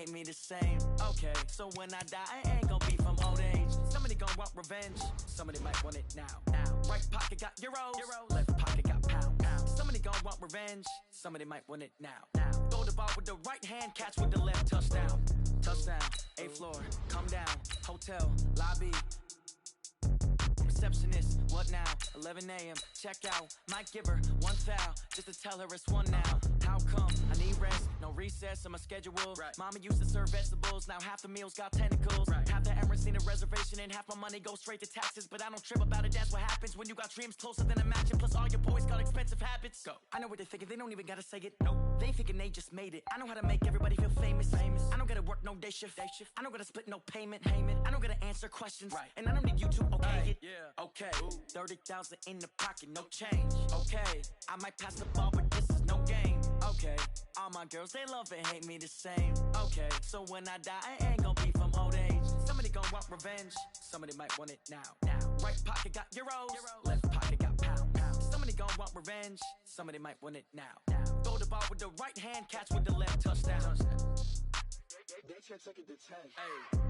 hate me the same. Okay, so when I die, I ain't gonna be from old age. Somebody gonna want revenge, somebody might want it now. Right pocket got euros, left pocket got pounds. Somebody gonna want revenge, somebody might want it now. Throw the ball with the right hand, catch with the left, touchdown. Touchdown, 8th floor, come down, hotel, lobby. Receptionist, what now? 11 a.m. Check out. Might give her one foul just to tell her it's one now. How come? I need rest, no recess on my schedule. Right. Mama used to serve vegetables, now half the meals got tentacles. Right. Half the Emirates need a reservation and half my money goes straight to taxes. But I don't trip about it, that's what happens when you got dreams closer than a mansion. Plus all your boys got expensive habits. Go. I know what they're thinking, they don't even gotta say it. Nope. They thinking they just made it. I know how to make everybody feel famous. I don't gotta work no day shift. I don't gotta split no payment. I don't gotta answer questions. Right. And I don't need you to okay it. Yeah. Okay. 30,000 in the pocket, no change. Okay. I might pass the ball, but this is no game. Okay. All my girls, they love and hate me the same. Okay. So when I die, I ain't gonna be from old age. Somebody gonna want revenge. Somebody might want it now. Right pocket got euros. Left pocket got pounds. Somebody gonna want revenge. Somebody might want it now. Throw the ball with the right hand, catch with the left, touchdown. They can't take it to 10. Hey.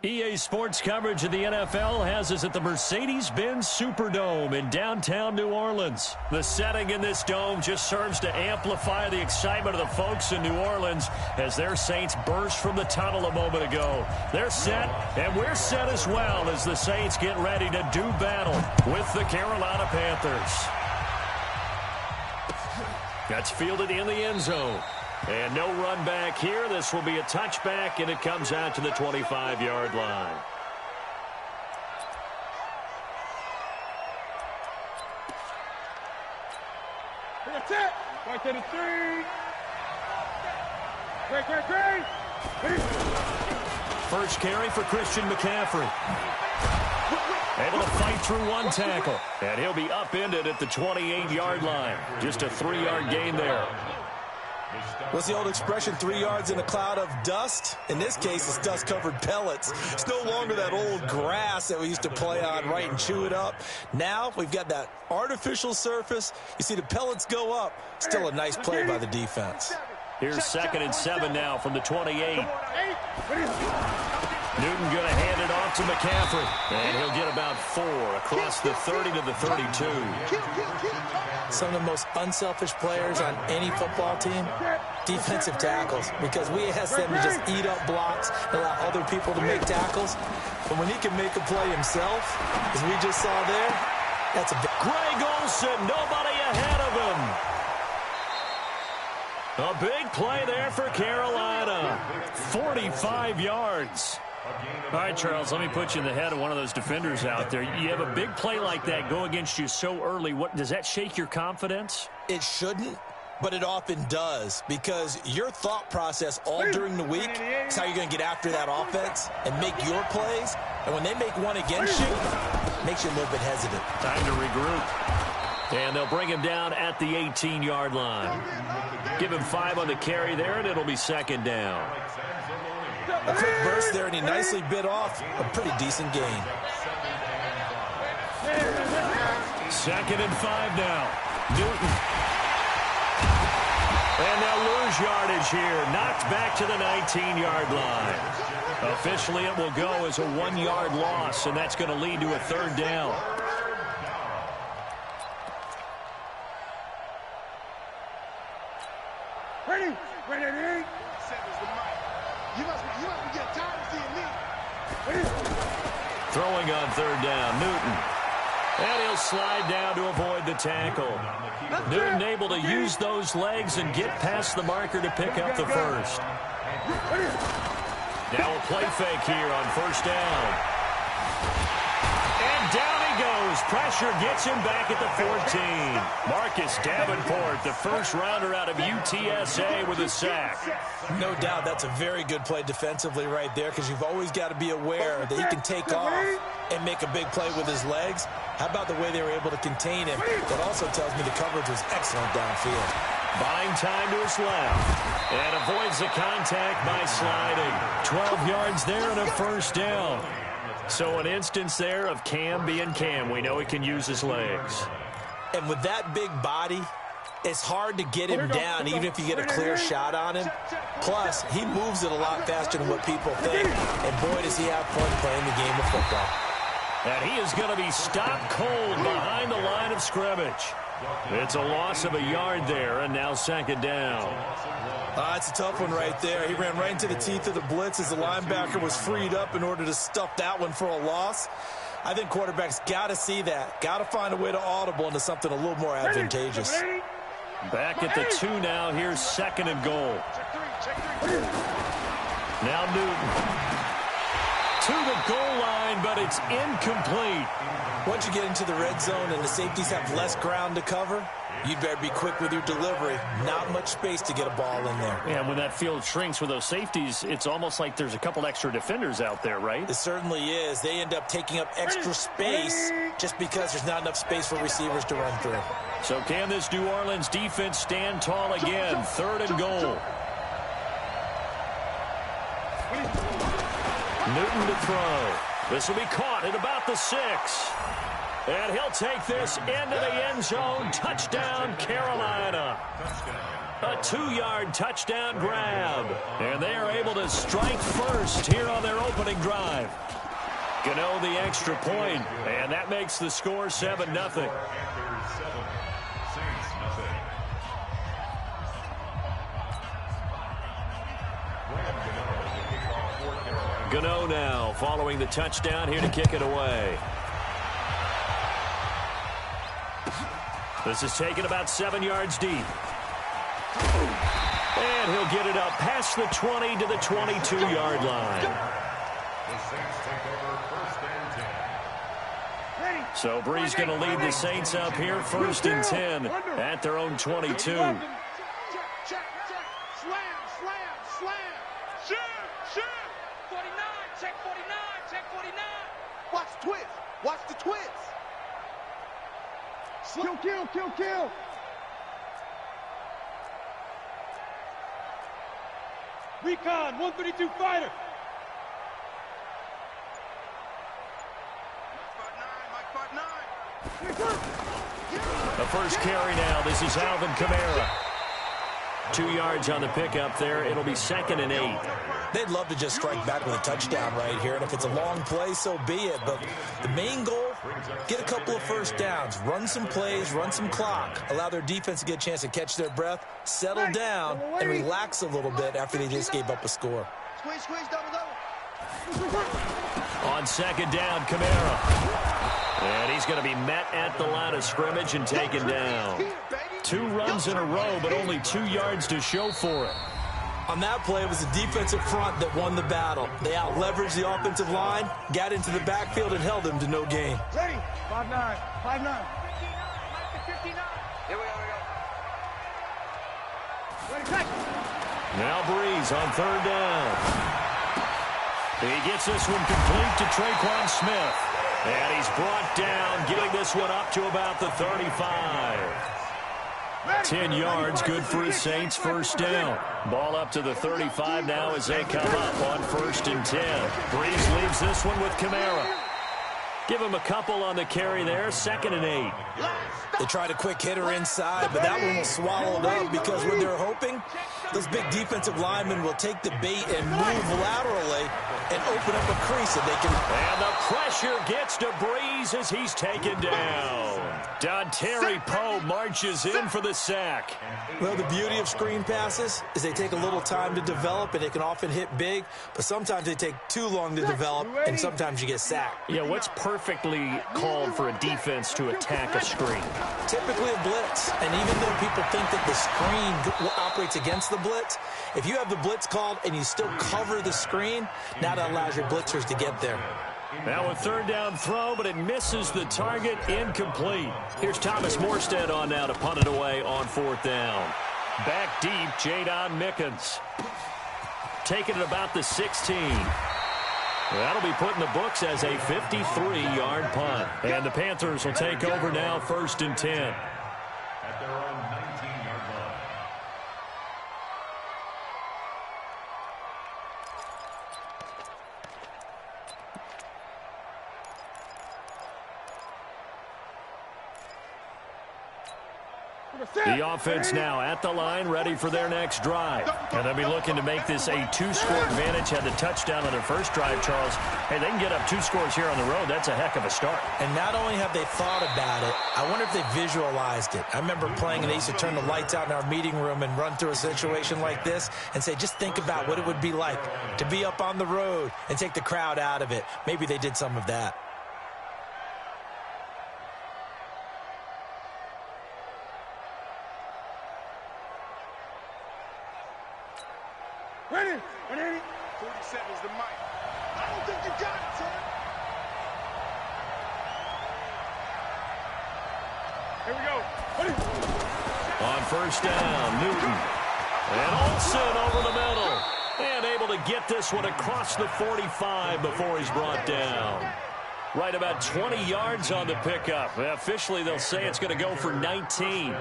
EA Sports coverage of the NFL has us at the Mercedes-Benz Superdome in downtown New Orleans. The setting in this dome just serves to amplify the excitement of the folks in New Orleans as their Saints burst from the tunnel a moment ago. They're set, and we're set as well as the Saints get ready to do battle with the Carolina Panthers. That's fielded in the end zone. And no run back here. This will be a touchback, and it comes out to the 25-yard line. That's it. Right to the 3. Great. First carry for Christian McCaffrey. Able to fight through one tackle. And he'll be upended at the 28-yard line. Just a 3-yard gain there. What's the old expression, 3 yards in a cloud of dust? In this case, it's dust-covered pellets. It's no longer that old grass that we used to play on, right, and chew it up. Now we've got that artificial surface. You see the pellets go up. Still a nice play by the defense. Here's 2nd and 7 now from the 28. Newton going to hand it off to McCaffrey. And he'll get about 4 across the 30 to the 32. Some of the most unselfish players on any football team, defensive tackles, because we ask them to just eat up blocks and allow other people to make tackles. But when he can make a play himself, as we just saw there, that's a big... Greg Olsen, nobody ahead of him. A big play there for Carolina. 45 yards. All right, Charles, let me put you in the head of one of those defenders out there. You have a big play like that go against you so early. What does that shake your confidence? It shouldn't, but it often does, because your thought process all during the week is how you're going to get after that offense and make your plays. And when they make one against you, it makes you a little bit hesitant. Time to regroup. And they'll bring him down at the 18-yard line. Give him 5 on the carry there, and it'll be 2nd down. A quick burst there, and he nicely bit off a pretty decent gain. 2nd and 5 now. Newton. And they'll lose yardage here. Knocked back to the 19-yard line. Officially, it will go as a 1-yard loss, and that's going to lead to a 3rd down. Ready. You must be getting tired of seeing me. Throwing on 3rd down, Newton. And he'll slide down to avoid the tackle. Newton able to use those legs and get past the marker to pick up the first. Now a play fake here on 1st down. And down he goes. Pressure gets him back at the 14. Marcus Davenport, the first rounder out of UTSA with a sack. No doubt that's a very good play defensively right there, because you've always got to be aware that he can take off and make a big play with his legs. How about the way they were able to contain him? That also tells me the coverage was excellent downfield. Buying time to his left. And avoids the contact by sliding. 12 yards there and a first down. So an instance there of Cam being Cam. We know he can use his legs. And with that big body, it's hard to get him down even if you get a clear shot on him. Plus, he moves it a lot faster than what people think. And boy, does he have fun playing the game of football. And he is going to be stopped cold behind the line of scrimmage. It's a loss of a yard there, and now second down. It's a tough one right there. He ran right into the teeth of the blitz as the linebacker was freed up in order to stuff that one for a loss. I think quarterbacks got to see that. Got to find a way to audible into something a little more advantageous. Back at the 2 now. Here's second and goal. Now Newton. To the goal line, but it's incomplete. Once you get into the red zone and the safeties have less ground to cover, you'd better be quick with your delivery. Not much space to get a ball in there. Yeah, when that field shrinks with those safeties, it's almost like there's a couple extra defenders out there, right? It certainly is. They end up taking up extra space just because there's not enough space for receivers to run through. So can this New Orleans defense stand tall again? Third and goal. Newton to throw. This will be caught at about the 6. And he'll take this into the end zone. Touchdown, Carolina. A 2-yard touchdown grab. And they are able to strike first here on their opening drive. Gano the extra point, and that makes the score 7-0. Gano now following the touchdown here to kick it away. This is taken about 7 yards deep. And he'll get it up past the 20 to the 22-yard line. So Bree's going to lead the Saints up here, 1st and 10 at their own 22. Slam, slam. Shoot. 49, check 49, check 49. Watch the twist. Watch the twist. Kill. Recon, 132 fighter. The first carry now. This is Alvin Kamara. 2 yards on the pickup there. It'll be 2nd and 8. They'd love to just strike back with a touchdown right here, and if it's a long play, so be it. But the main goal, get a couple of first downs, run some plays, run some clock, allow their defense to get a chance to catch their breath, settle down, and relax a little bit after they just gave up a score. Squeeze, double. On 2nd down, Kamara. And he's going to be met at the line of scrimmage and taken down. 2 runs in a row, but only 2 yards to show for it. On that play, it was the defensive front that won the battle. They out-leveraged the offensive line, got into the backfield, and held them to no gain. Ready? 5-9. 59. Here we go. Now Breeze on 3rd down. He gets this one complete to Traquan Smith. And he's brought down, getting this one up to about the 35. 10 yards, good for his Saints, 1st down. Ball up to the 35 now as they come up on 1st and 10. Breeze leaves this one with Kamara. Give him a couple on the carry there, 2nd and 8. They tried a quick hitter inside, but that one was swallowed up because what they're hoping, those big defensive linemen will take the bait and move laterally and open up a crease that they can. And the pressure gets to Breeze as he's taken down. Dontari Poe marches in for the sack. Well, the beauty of screen passes is they take a little time to develop, and they can often hit big, but sometimes they take too long to develop, and sometimes you get sacked. Yeah, what's perfectly called for a defense to attack a screen? Typically a blitz, and even though people think that the screen operates against the blitz, if you have the blitz called and you still cover the screen, now that allows your blitzers to get there. Now a 3rd down throw, but it misses the target, incomplete. Here's Thomas Morstead on now to punt it away on 4th down. Back deep, Jadon Mickens. Taking it about the 16. That'll be put in the books as a 53-yard punt. And the Panthers will take over now, 1st and 10. The offense now at the line, ready for their next drive. And they'll be looking to make this a two-score advantage. Had the touchdown on their first drive, Charles. Hey, they can get up 2 scores here on the road. That's a heck of a start. And not only have they thought about it, I wonder if they visualized it. I remember playing and they used to turn the lights out in our meeting room and run through a situation like this and say, just think about what it would be like to be up on the road and take the crowd out of it. Maybe they did some of that. Ready? 47 is the mic. I don't think you got it, son. Here we go. Ready? On first down, Newton. And Olsen over the middle. And able to get this one across the 45 before he's brought down. Right about 20 yards on the pickup. Officially, they'll say it's going to go for 19.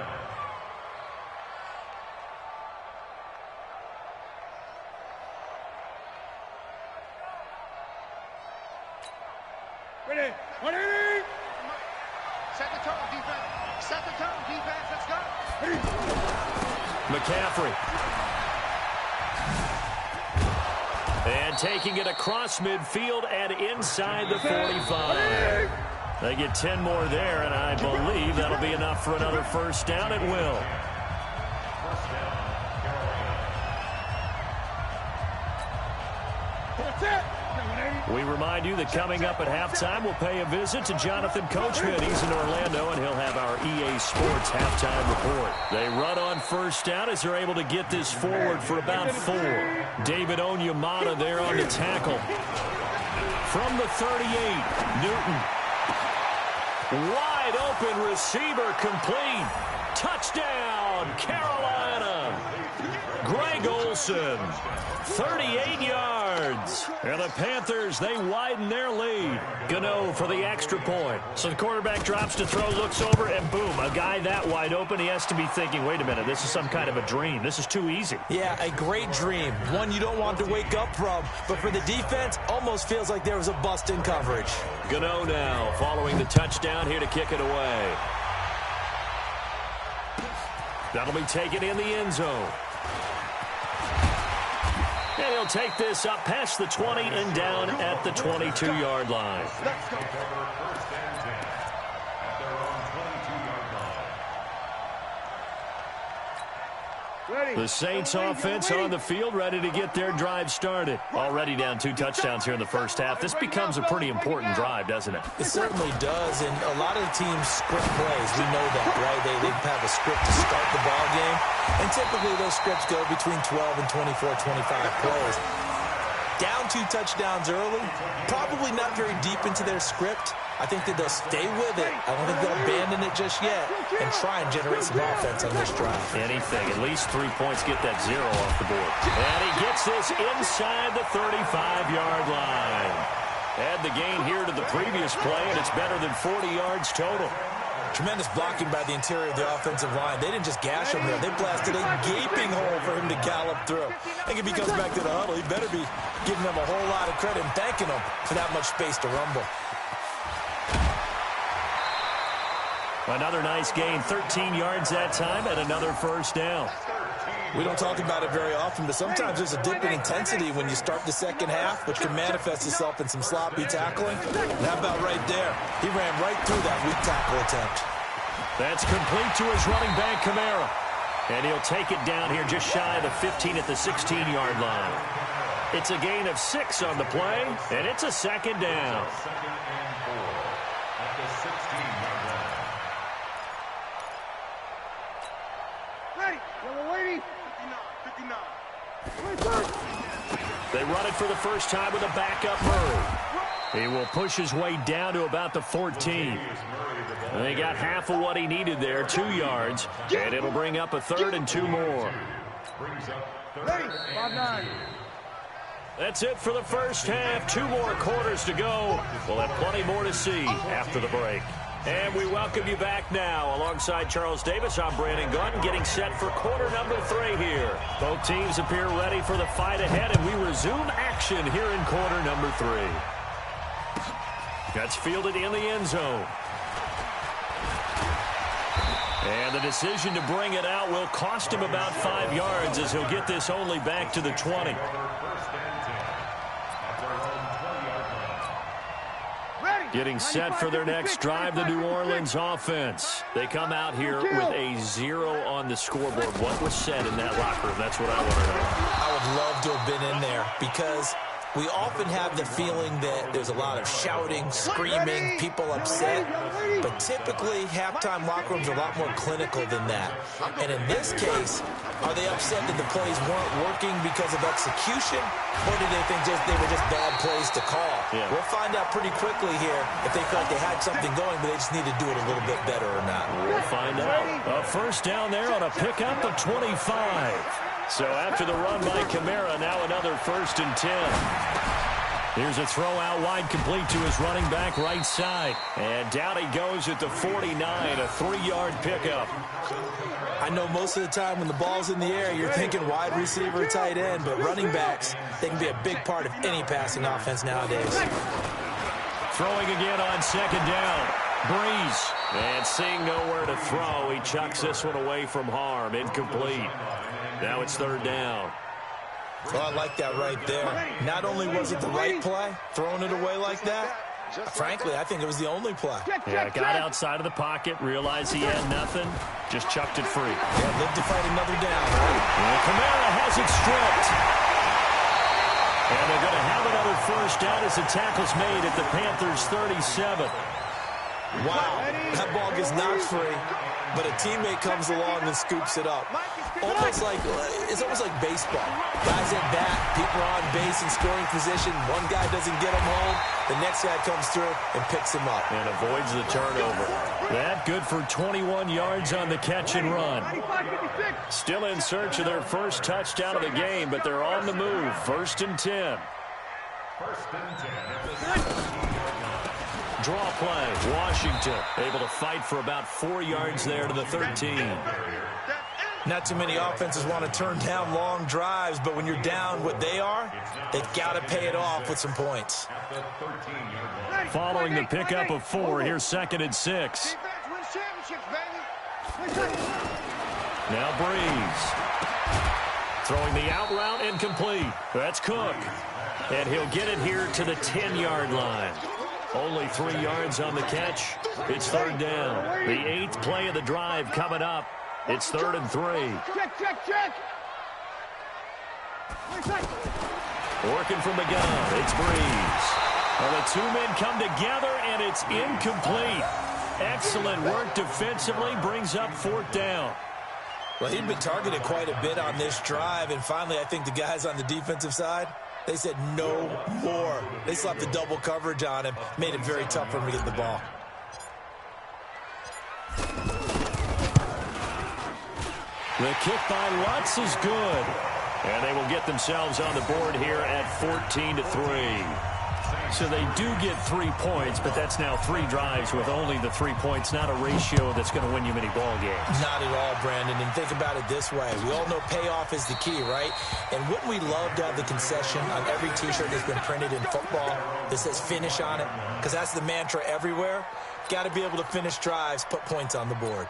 Ready? 180. Set the tone, defense. Set the tone, defense. Let's go. McCaffrey. And taking it across midfield and inside the 45. They get 10 more there, and I believe that'll be enough for another first down. It will. That's it. We remind you that coming up at halftime, we'll pay a visit to Jonathan Coachman. He's in Orlando, and he'll have our EA Sports halftime report. They run on first down as they're able to get this forward for about 4. David Onyemata there on the tackle. From the 38, Newton. Wide open receiver complete. Touchdown, Carolina. Greg Olsen, 38 yards. And the Panthers, they widen their lead. Gano for the extra point. So the quarterback drops to throw, looks over, and boom, a guy that wide open, he has to be thinking, wait a minute, this is some kind of a dream. This is too easy. Yeah, a great dream. One you don't want to wake up from. But for the defense, almost feels like there was a bust in coverage. Gano now following the touchdown here to kick it away. That'll be taken in the end zone. And he'll take this up past the 20 and down at the 22-yard line. The Saints offense on the field, ready to get their drive started. Already down 2 touchdowns here in the first half. This becomes a pretty important drive, doesn't it? It certainly does, and a lot of the teams script plays. We know that, right? They have a script to start the ball game, and typically those scripts go between 12 and 24, 25 plays. Down 2 touchdowns early, probably not very deep into their script. I think that they'll stay with it. I don't think they'll abandon it just yet and try and generate some offense on this drive. Anything. At least 3 points, get that 0 off the board. And he gets this inside the 35-yard line. Add the gain here to the previous play, and it's better than 40 yards total. Tremendous blocking by the interior of the offensive line. They didn't just gash him there. They blasted a gaping hole for him to gallop through. I think if he comes back to the huddle, he better be giving them a whole lot of credit and thanking them for that much space to rumble. Another nice gain, 13 yards that time, and another first down. We don't talk about it very often, but sometimes there's a dip in intensity when you start the second half, which can manifest itself in some sloppy tackling. And how about right there? He ran right through that weak tackle attempt. That's complete to his running back, Kamara. And he'll take it down here just shy of the 15 at the 16-yard line. It's a gain of 6 on the play, and it's a second down. They run it for the first time with a backup Murray. He will push his way down to about the 14. And they got half of what he needed there, 2 yards. And it'll bring up a 3rd and 2 more. Ready? 5-9. That's it for the first half. 2 more quarters to go. We'll have plenty more to see after the break. And we welcome you back now. Alongside Charles Davis, I'm Brandon Gunn, getting set for quarter number 3 here. Both teams appear ready for the fight ahead, and we resume action here in quarter number 3. That's fielded in the end zone. And the decision to bring it out will cost him about 5 yards as he'll get this only back to the 20. Getting set for their next drive, the New Orleans offense. They come out here with a 0 on the scoreboard. What was said in that locker room? That's what I want to know. I would love to have been in there because we often have the feeling that there's a lot of shouting, screaming, people upset. But typically, halftime locker rooms are a lot more clinical than that. And in this case, are they upset that the plays weren't working because of execution? Or do they think they were just bad plays to call? Yeah. We'll find out pretty quickly here if they felt like they had something going, but they just need to do it a little bit better or not. We'll find out. A first down there on a pickup of 25. So after the run by Kamara, now another 1st and 10. Here's a throw out wide, complete to his running back right side. And down he goes at the 49, a 3-yard pickup. I know most of the time when the ball's in the air, you're thinking wide receiver, tight end, but running backs, they can be a big part of any passing offense nowadays. Throwing again on 2nd down. Breeze. And seeing nowhere to throw, he chucks this one away from harm. Incomplete. Now it's 3rd down. Well, I like that right there. Not only was it the right play, throwing it away like that, frankly, I think it was the only play. Yeah, got outside of the pocket, realized he had nothing, just chucked it free. Yeah, lived to fight another down, right? And Kamara has it stripped. And they're going to have another first down as the tackle's made at the Panthers' 37. Wow, that ball gets knocked free, but a teammate comes along and scoops it up. It's almost like baseball. Guys at bat, people are on base in scoring position. One guy doesn't get him home. The next guy comes through and picks him up. And avoids the turnover. That good for 21 yards on the catch and run. Still in search of their first touchdown of the game, but they're on the move. 1st and 10. Draw play. Washington able to fight for about 4 yards there to the 13. Not too many offenses want to turn down long drives, but when you're down what they are, they've got to pay it off with some points. Following the pickup of 4, here's 2nd and 6. Now Breeze. Throwing the out route incomplete. That's Cook. And he'll get it here to the 10-yard line. Only 3 yards on the catch. It's 3rd down. The 8th play of the drive coming up. It's 3rd and 3. Check. Working from the gun. It's Breeze. Well, the 2 men come together, and it's incomplete. Excellent work defensively. Brings up 4th down. Well, he'd been targeted quite a bit on this drive, and finally I think the guys on the defensive side, they said no more. They slapped the double coverage on him, made it very tough for him to get the ball. The kick by Lutz is good. And they will get themselves on the board here at 14-3. So they do get 3 points, but that's now 3 drives with only the 3 points, not a ratio that's going to win you many ball games. Not at all, Brandon. And think about it this way. We all know payoff is the key, right? And wouldn't we love to have the concession on every T-shirt that's been printed in football that says finish on it? Because that's the mantra everywhere. Got to be able to finish drives, put points on the board.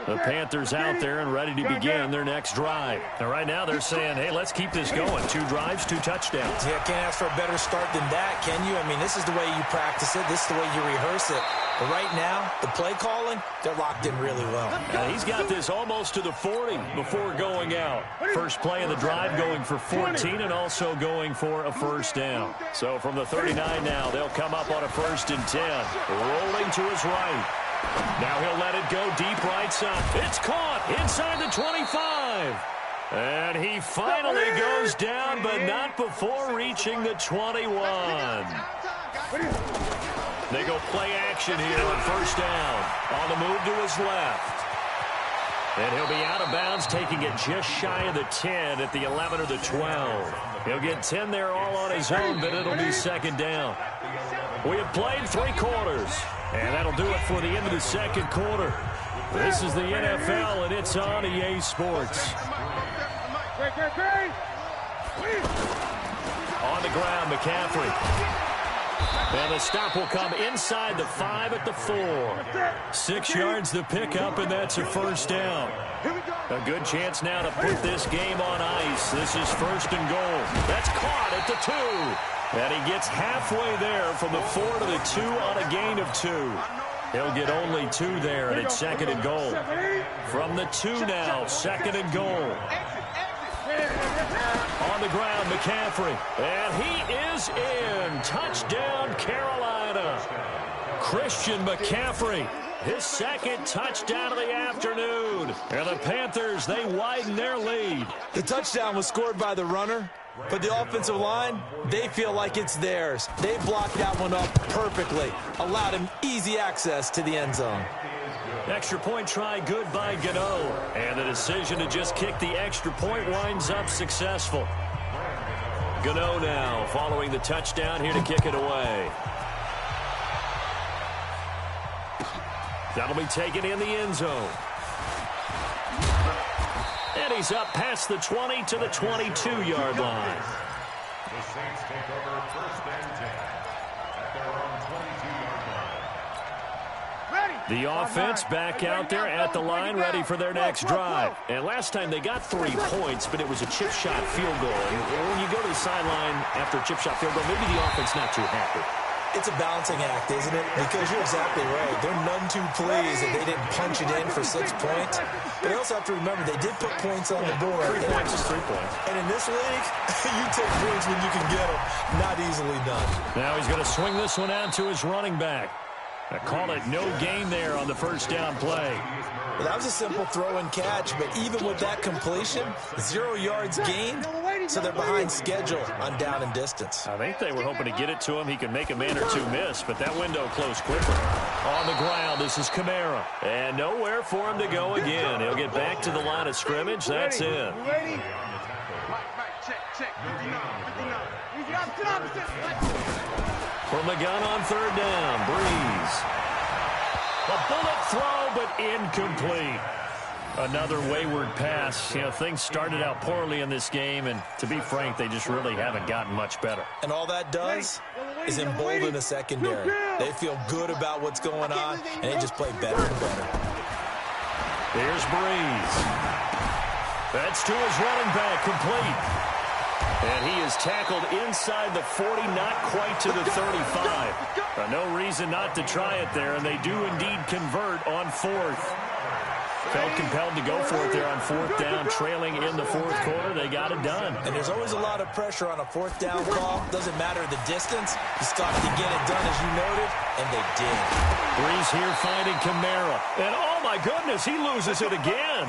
The Panthers out there and ready to begin their next drive. And right now they're saying, hey, let's keep this going. 2 drives, 2 touchdowns. Yeah, can't ask for a better start than that, can you? I mean, this is the way you practice it. This is the way you rehearse it. But right now, the play calling, they're locked in really well. He's got this almost to the 40 before going out. First play of the drive going for 14 and also going for a first down. So from the 39 now, they'll come up on a 1st and 10. Rolling to his right. Now he'll let it go deep right side. It's caught inside the 25. And he finally goes down, but not before reaching the 21. They go play action here on 1st down. On the move to his left. And he'll be out of bounds, taking it just shy of the 10 at the 11 or the 12. He'll get 10 there all on his own, but it'll be 2nd down. We have played 3 quarters. And that'll do it for the end of the 2nd quarter. This is the NFL, and it's on EA Sports. On the ground, McCaffrey. And the stop will come inside the 5 at the 4. 6 yards to pick up, and that's a first down. A good chance now to put this game on ice. This is 1st and goal. That's caught at the 2. And he gets halfway there from the 4 to the 2 on a gain of 2. He'll get only 2 there, and it's 2nd and goal. From the 2 now, 2nd and goal. On the ground, McCaffrey. And he is in. Touchdown, Carolina. Christian McCaffrey. His 2nd touchdown of the afternoon. And the Panthers, they widen their lead. The touchdown was scored by the runner, but the offensive line, they feel like it's theirs. They blocked that one up perfectly, allowed him easy access to the end zone. Extra point try good by Gano. And the decision to just kick the extra point winds up successful. Gano now following the touchdown here to kick it away. That'll be taken in the end zone. And he's up past the 20 to the 22-yard line. The Saints take over 1st and 10 at their own 22-yard line. The offense back out there at the line, ready for their next drive. And last time they got 3 points, but it was a chip shot field goal. And when you go to the sideline after a chip shot field goal, maybe the offense not too happy. It's a balancing act, isn't it? Because you're exactly right. They're none too pleased that they didn't punch it in for 6 points. But they also have to remember they did put points on the board. 3 points is 3 points. And in this league, you take points when you can get them. Not easily done. Now he's going to swing this one out to his running back. I call it no gain there on the first down play. Well, that was a simple throw and catch, but even with that completion, 0 yards gained, so they're behind schedule on down and distance. I think they were hoping to get it to him. He could make a man or 2 miss, but that window closed quickly. On the ground, this is Kamara. And nowhere for him to go again. He'll get back to the line of scrimmage. That's it. From the gun on 3rd down, Breeze. A bullet throw, but incomplete. Another wayward pass. You know, things started out poorly in this game, and to be frank, they just really haven't gotten much better. And all that does is embolden the secondary. They feel good about what's going on, and they just play better and better. Here's Breeze. That's to his running back, complete. And he is tackled inside the 40, not quite to the 35. No reason not to try it there, and they do indeed convert on 4th. Felt compelled to go for it there on 4th down, trailing in the 4th quarter. They got it done. And there's always a lot of pressure on a 4th down call. Doesn't matter the distance. You got to get it done, as you noted, and they did. Breeze here finding Kamara. And, oh, my goodness, he loses it again.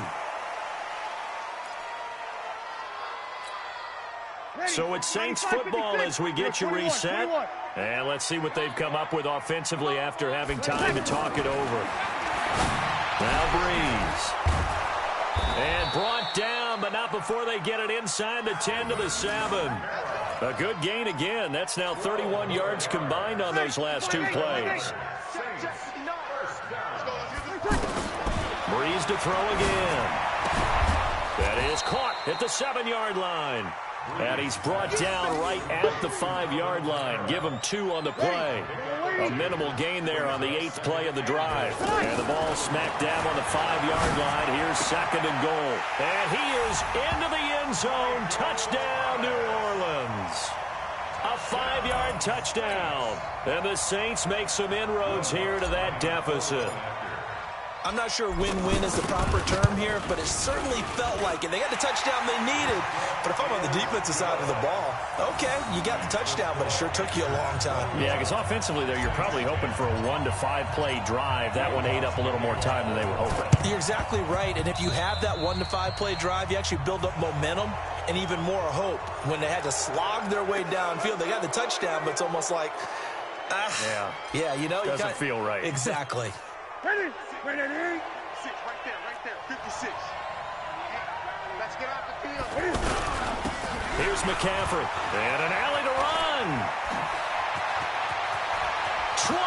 So it's Saints football as we get you reset. And let's see what they've come up with offensively after having time to talk it over. Now Breeze. And brought down, but not before they get it inside the 10 to the 7. A good gain again. That's now 31 yards combined on those last 2 plays. Breeze to throw again. That is caught at the 7-yard line. And he's brought down right at the 5-yard line. Give him 2 on the play. A minimal gain there on the 8th play of the drive. And the ball smacked down on the 5-yard line. Here's 2nd and goal. And he is into the end zone. Touchdown, New Orleans. A 5-yard touchdown. And the Saints make some inroads here to that deficit. I'm not sure win-win is the proper term here, but it certainly felt like it. They got the touchdown they needed. But if I'm on the defensive side of the ball, okay, you got the touchdown, but it sure took you a long time. Yeah, because offensively there, you're probably hoping for a 1 to 5 play drive. That one ate up a little more time than they were hoping. You're exactly right, and if you have that 1 to 5 play drive, you actually build up momentum and even more hope. When they had to slog their way downfield, they got the touchdown, but it's almost like, yeah, you know. Doesn't feel right. Exactly. Ready? Right there, 56. Let's get off the field. Here's McCaffrey. And an alley to run. 20.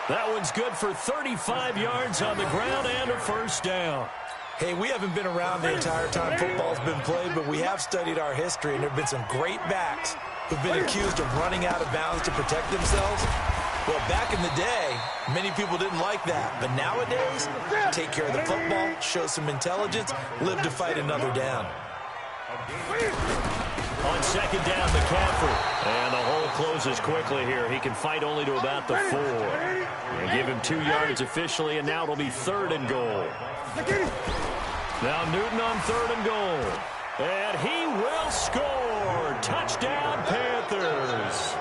That one's good for 35 yards on the ground and a first down. Hey, we haven't been around the entire time football's been played, but we have studied our history, and there have been some great backs who've been accused of running out of bounds to protect themselves. Well, back in the day, many people didn't like that. But nowadays, take care of the football, show some intelligence, live to fight another down. On second down, McCaffrey. And the hole closes quickly here. He can fight only to about the 4. And give him 2 yards officially, and now it'll be 3rd and goal. Now Newton on 3rd and goal. And he will score. Touchdown, Panthers.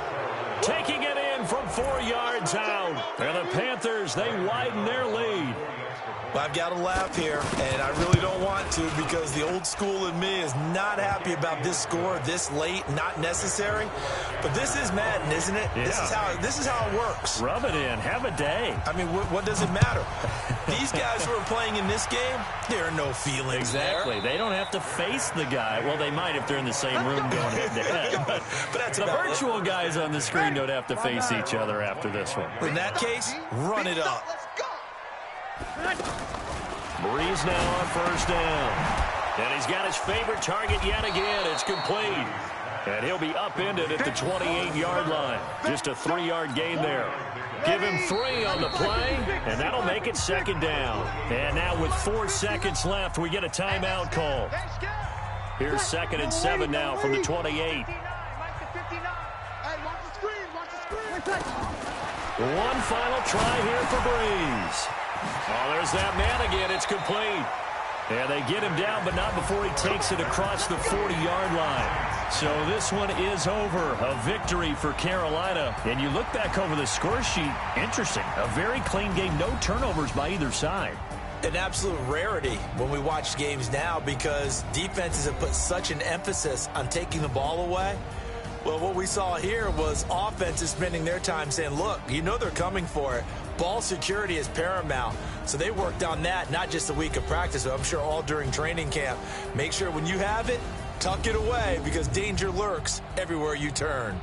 Taking it in from 4 yards out. And the Panthers, they widen their lead. Well, I've got to laugh here, and I really don't want to because the old school in me is not happy about this score this late, not necessary. But this is Madden, isn't it? Yeah. This is how it works. Rub it in. Have a day. I mean, what does it matter? These guys who are playing in this game, there are no feelings Exactly. there. They don't have to face the guy. Well, they might if they're in the same room going head-to-head. But that's the about virtual guys on the screen don't have to face each other after this one. In that case, run it up. Breeze now on 1st down. And he's got his favorite target yet again. It's complete. And he'll be upended at the 28-yard line. Just a 3-yard gain there. Give him 3 on the play, and that'll make it 2nd down. And now with 4 seconds left, we get a timeout call. Here's 2nd and 7 now from the 28. One final try here for Breeze. Oh, there's that man again. It's complete. And they get him down, but not before he takes it across the 40-yard line. So this one is over. A victory for Carolina. And you look back over the score sheet. Interesting. A very clean game. No turnovers by either side. An absolute rarity when we watch games now because defenses have put such an emphasis on taking the ball away. Well, what we saw here was offenses spending their time saying, look, you know they're coming for it. Ball security is paramount. So they worked on that, not just a week of practice, but I'm sure all during training camp. Make sure when you have it, tuck it away because danger lurks everywhere you turn.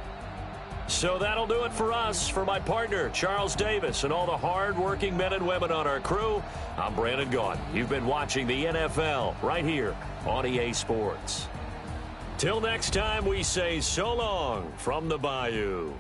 So that'll do it for us. For my partner, Charles Davis, and all the hard-working men and women on our crew, I'm Brandon Gaudin. You've been watching the NFL right here on EA Sports. Till next time, we say so long from the Bayou.